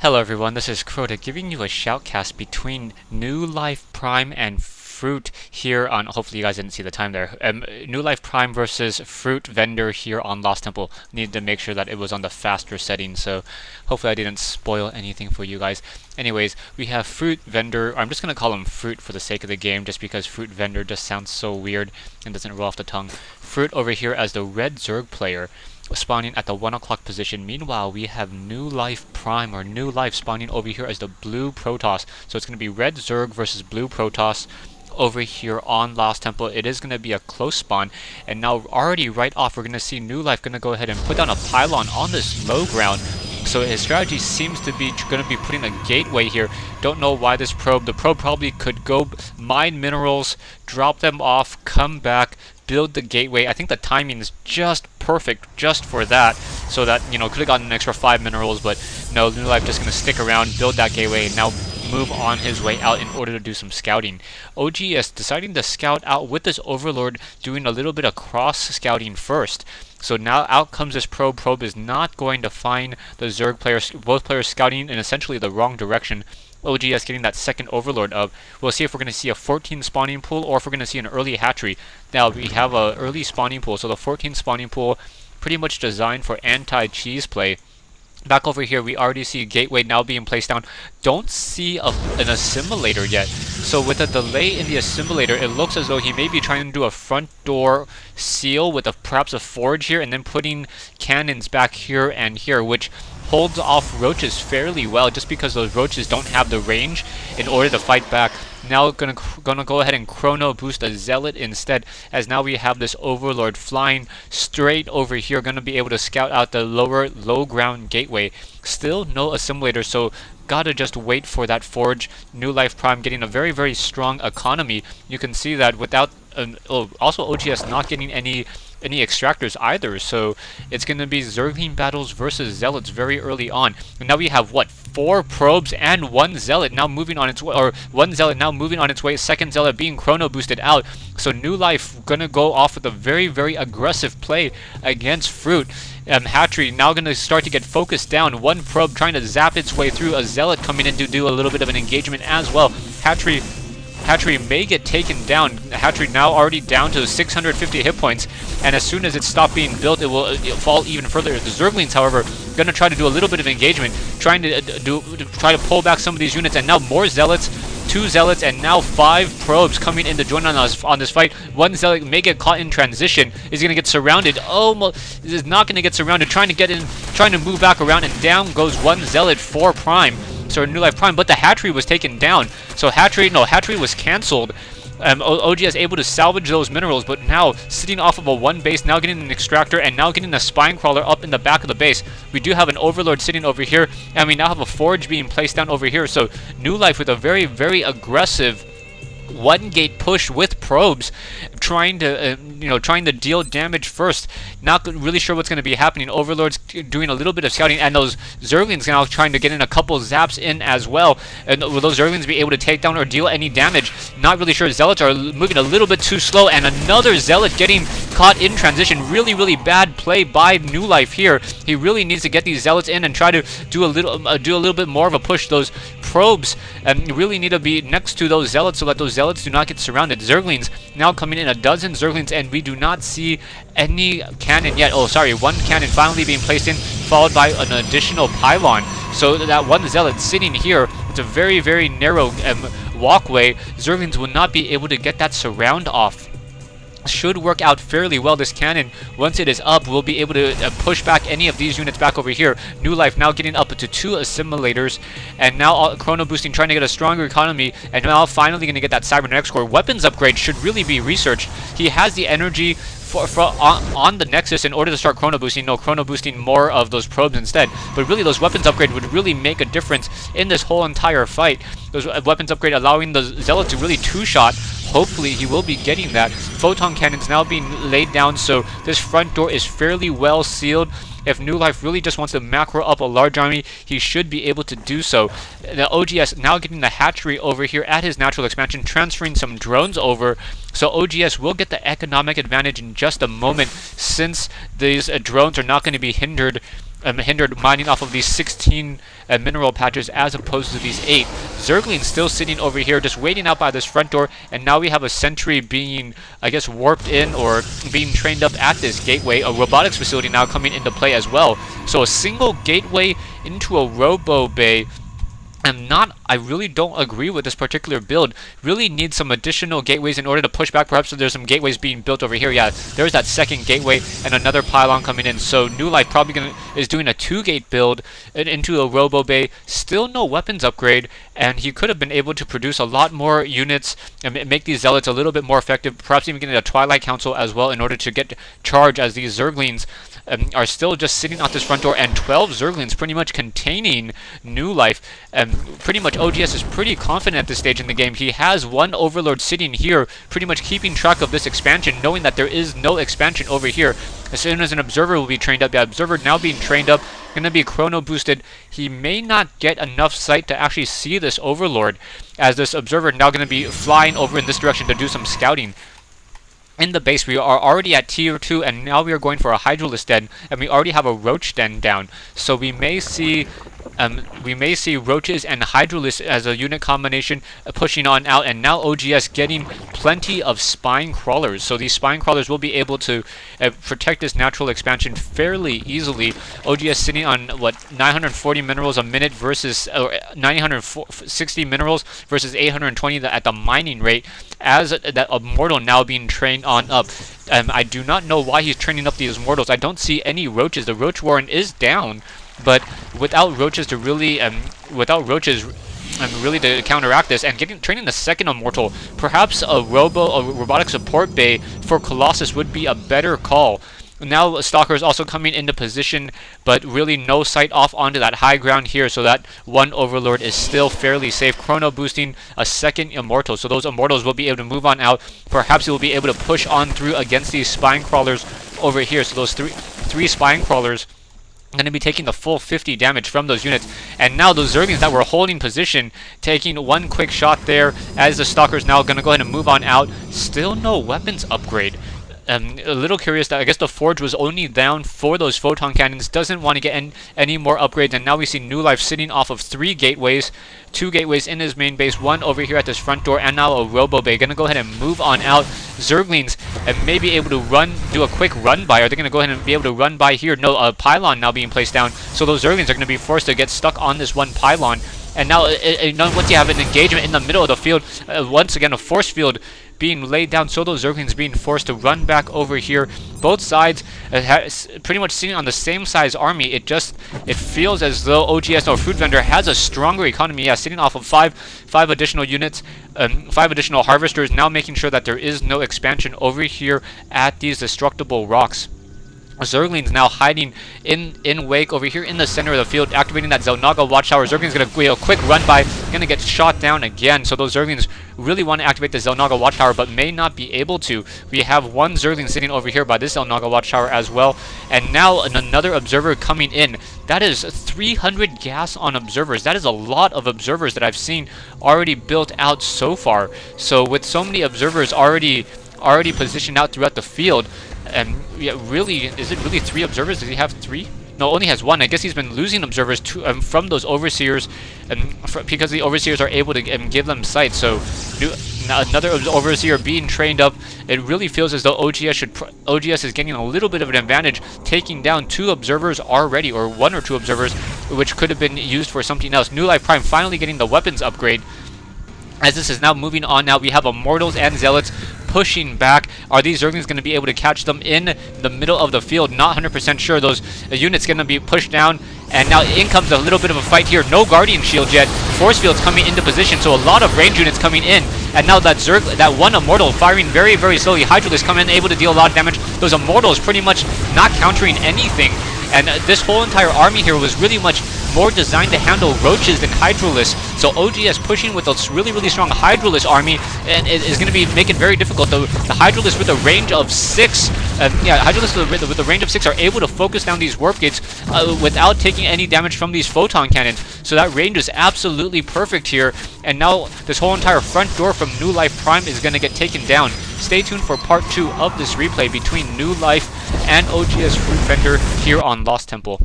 Hello everyone, this is Crota giving you a shoutcast between NewLife Prime and Fruit here on, hopefully you guys didn't see the time there, NewLife Prime versus FrutiVendor here on Lost Temple. Needed to make sure that it was on the faster setting, so hopefully I didn't spoil anything for you guys. Anyways, we have FrutiVendor. I'm just going to call him Fruit for the sake of the game, just because FrutiVendor just sounds so weird and doesn't roll off the tongue. Fruit over here as the red Zerg player, spawning at the 1 o'clock position. Meanwhile, we have NewLife Prime, or NewLife, spawning over here as the blue Protoss. So it's going to be red Zerg versus blue Protoss over here on Lost Temple. It is going to be a close spawn, and now already right off we're going to see NewLife going to go ahead and put down a pylon on this low ground. So his strategy seems to be going to be putting a gateway here. Don't know why the probe probably could go mine minerals, drop them off, come back, build the gateway. I think the timing is just perfect just for that, so that, you know, could have gotten an extra 5 minerals, but no, NewLife just going to stick around, build that gateway, and now move on his way out in order to do some scouting. OGS deciding to scout out with this Overlord, doing a little bit of cross scouting first. So now out comes this probe. Probe is not going to find the Zerg players, both players scouting in essentially the wrong direction. OGS getting that second Overlord up. We'll see if we're going to see a 14 spawning pool or if we're going to see an early hatchery. Now we have a early spawning pool, so the 14 spawning pool pretty much designed for anti-cheese play. Back over here, we already see gateway now being placed down. Don't see an assimilator yet. So with a delay in the assimilator, it looks as though he may be trying to do a front door seal with perhaps a forge here, and then putting cannons back here and here, which holds off roaches fairly well, just because those roaches don't have the range in order to fight back. Now gonna go ahead and chrono boost a zealot instead, as now we have this Overlord flying straight over here, gonna be able to scout out the low ground gateway. Still no assimilator, so gotta just wait for that forge. NewLife Prime getting a very strong economy. You can see that without also OGS not getting any extractors either, so it's going to be Zergling battles versus Zealots very early on. And now we have, what, 4 probes and 1 Zealot now moving on its way, or 1 Zealot now moving on its way, second Zealot being chrono boosted out. So NewLife going to go off with a very aggressive play against Fruit. Hatchery now going to start to get focused down. 1 probe trying to zap its way through, a Zealot coming in to do a little bit of an engagement as well. Hatchery may get taken down. Hatchery now already down to 650 hit points, and as soon as it stops being built, it'll fall even further. The Zerglings, however, going to try to do a little bit of engagement, trying to pull back some of these units, and now more Zealots, 2 Zealots, and now 5 probes coming in to join on this fight. 1 Zealot may get caught in transition. Is he going to get surrounded? Almost is not going to get surrounded. Trying to move back around, and down goes 1 Zealot for Prime. So NewLife Prime, but the hatchery was taken down. So hatchery was cancelled. OGS able to salvage those minerals, but now sitting off of a 1 base, now getting an extractor, and now getting a spine crawler up in the back of the base. We do have an Overlord sitting over here, and we now have a forge being placed down over here. So NewLife with a very aggressive 1 gate push with probes, trying to deal damage first. Not really sure what's going to be happening. Overlord's doing a little bit of scouting, and those Zerglings now trying to get in a couple zaps in as well. And will those Zerglings be able to take down or deal any damage? Not really sure. Zealots are moving a little bit too slow, and another Zealot getting caught in transition. Really bad play by NewLife here. He really needs to get these Zealots in and try to do a little bit more of a push. Those probes really need to be next to those Zealots so that those Zealots do not get surrounded. Zerglings now coming in, a dozen Zerglings, and we do not see any cannon yet. Oh, sorry, 1 cannon finally being placed in, followed by an additional pylon. So that 1 Zealot sitting here, it's a very narrow walkway. Zerglings will not be able to get that surround off. Should work out fairly well. This cannon, once it is up, will be able to push back any of these units back over here. NewLife now getting up to 2 assimilators, and now chrono boosting, trying to get a stronger economy, and now finally going to get that cybernetics core. Weapons upgrade should really be researched. He has the energy on the Nexus in order to start chrono boosting. No, chrono boosting more of those probes instead. But really, those weapons upgrade would really make a difference in this whole entire fight. Those weapons upgrade allowing the Zealot to really 2-shot. Hopefully, he will be getting that. Photon cannons now being laid down, so this front door is fairly well sealed. If NewLife really just wants to macro up a large army, he should be able to do so. The OGS now getting the hatchery over here at his natural expansion, transferring some drones over. So OGS will get the economic advantage in just a moment, since these drones are not going to be hindered hindered mining off of these 16 mineral patches as opposed to these 8. Zerglings still sitting over here just waiting out by this front door, and now we have a sentry being, I guess, warped in or being trained up at this gateway. A robotics facility now coming into play as well. So a single gateway into a robo bay. I really don't agree with this particular build. Really need some additional gateways in order to push back. Perhaps there's some gateways being built over here. Yeah, there's that second gateway and another pylon coming in. So NewLife probably is doing a 2-gate build into a robo bay. Still no weapons upgrade, and he could have been able to produce a lot more units and make these zealots a little bit more effective. Perhaps even getting a Twilight Council as well in order to get charge, as these Zerglings are still just sitting out this front door, and 12 Zerglings pretty much containing NewLife. Pretty much OGS is pretty confident at this stage in the game. He has one Overlord sitting here, pretty much keeping track of this expansion, knowing that there is no expansion over here. As soon as an Observer will be trained up, the Observer now being trained up, going to be chrono boosted. He may not get enough sight to actually see this Overlord, as this Observer now going to be flying over in this direction to do some scouting. In the base, we are already at tier 2, and now we are going for a Hydralisk den, and we already have a Roach den down. So we may see Roaches and Hydralisk as a unit combination pushing on out, and now OGS getting plenty of Spine Crawlers. So these Spine Crawlers will be able to protect this natural expansion fairly easily. OGS sitting on, what, 940 minerals a minute versus 960 minerals versus 820 at the mining rate, as that Immortal now being trained on up. I do not know why he's training up these Immortals. I don't see any Roaches. The Roach Warren is down, but without Roaches to really, really to counteract this, and training the second Immortal, perhaps a robotic support bay for Colossus would be a better call. Now Stalker is also coming into position, but really no sight off onto that high ground here, so that one Overlord is still fairly safe. Chrono boosting a second Immortal, so those Immortals will be able to move on out. Perhaps he will be able to push on through against these Spine Crawlers over here. So those three Spine Crawlers going to be taking the full 50 damage from those units. And now those Zerglings that were holding position, taking one quick shot there, as the Stalker's now going to go ahead and move on out. Still no weapons upgrade. A little curious that I guess the Forge was only down for those Photon Cannons, doesn't want to get any more upgrades, and now we see NewLife sitting off of 3 gateways, 2 gateways in his main base, 1 over here at this front door, and now a Robo Bay. Gonna go ahead and move on out. Zerglings may be able to do a quick run by. Are they gonna go ahead and be able to run by here? No, a pylon now being placed down, so those Zerglings are gonna be forced to get stuck on this one pylon. And now, once you have an engagement in the middle of the field, once again a force field being laid down, so those Zerglings being forced to run back over here. Both sides pretty much sitting on the same size army. It feels as though OGS or FrutiVendor has a stronger economy. Yeah, sitting off of five additional units, 5 additional harvesters, now making sure that there is no expansion over here at these destructible rocks. Zerglings now hiding in wake over here in the center of the field, activating that Xel'Naga Watchtower. Zerglings gonna go a quick run by, gonna get shot down again. So those Zerglings really want to activate the Xel'Naga Watchtower, but may not be able to. We have one Zergling sitting over here by this Xel'Naga Watchtower as well, and now another Observer coming in. That is 300 gas on Observers. That is a lot of Observers that I've seen already built out so far. So with so many Observers already positioned out throughout the field, and yeah, really, is it really 3 Observers? Does he have 3? No, only has 1. I guess he's been losing Observers from those Overseers, because the Overseers are able to give them sight. So another Overseer being trained up. It really feels as though OGS is getting a little bit of an advantage, taking down 2 Observers already, or 1 or 2 Observers, which could have been used for something else. NewLife Prime finally getting the weapons upgrade. As this is now moving on, now we have Immortals and Zealots pushing back. Are these Zerglings going to be able to catch them in the middle of the field? Not 100% sure. Those units going to be pushed down, and now in comes a little bit of a fight here. No Guardian Shield yet. Force Field's coming into position, so a lot of range units coming in. And now that that one Immortal firing very, very slowly. Hydralisk coming in, able to deal a lot of damage. Those Immortals pretty much not countering anything. And this whole entire army here was really much more designed to handle Roaches than Hydralisk. So OGS pushing with a really, really strong Hydralisk army, and it is going to be making it very difficult. The Hydralisk with a range of 6, Hydralisk with a range of 6 are able to focus down these warp gates without taking any damage from these photon cannons. So that range is absolutely perfect here. And now this whole entire front door from NewLife Prime is going to get taken down. Stay tuned for part 2 of this replay between NewLife and OGS FrutiVendor here on Lost Temple.